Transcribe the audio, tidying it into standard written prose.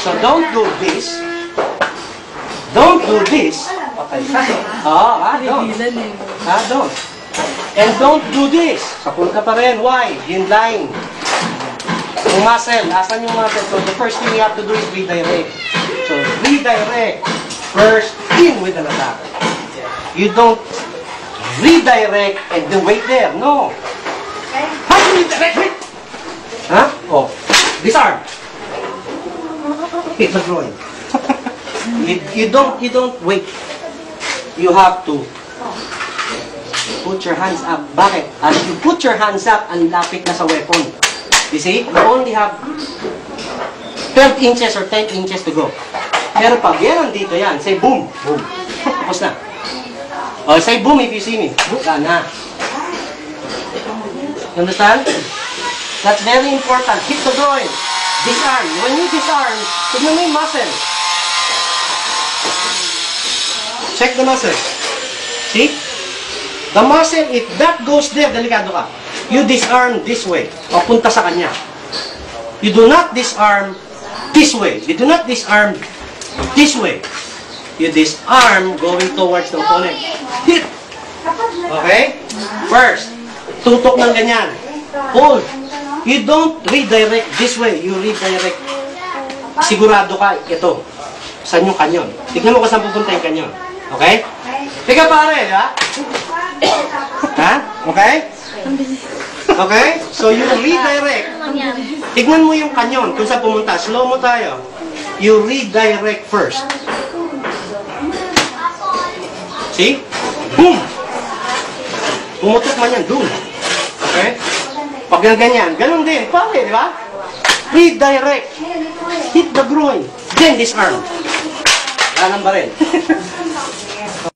So don't do this. Don't do this. Okay. Don't. Don't. And don't do this. Kapunta pa rin. Why? Inline. Yung muscle. Asan yung muscle? So the first thing you have to do is redirect. So redirect. First, in with an attack. You don't redirect and then wait there. No. How do you redirect it? Huh? Oh. Disarm. Hit the groin. You don't wait. You have to put your hands up. Bakit? As you put your hands up, ang lapit na sa weapon. You see? You only have 12 inches or 10 inches to go. Pero pag yan nandito yan, say boom. Boom. Tapos na. Oh, say boom if you see me. Boom na. You understand? That's very important. Hit the groin. Disarm. When you disarm, tignan mo yung muscle. Check the muscle. See? The muscle, if that goes there, delikado ka. You disarm this way. O punta sa kanya. You do not disarm this way. You do not disarm this way. You disarm going towards the opponent. Hit! Okay? First, tutok ng ganyan. Hold. You don't redirect this way. You redirect. Sigurado ka, ito. Saan yung kanyon? Tignan mo kung saan pupunta yung kanyon. Okay? Ika pare, ha? Ha? Okay? Okay? So you redirect. Tignan mo yung kanyon kung saan pumunta. Slow mo tayo. You redirect first. See? Boom! Pumutok man yan. Boom! Okay? Pag ganyan, ganun din. Pare, di ba? Redirect. Hit the groin. Then disarm. Wala nang baril.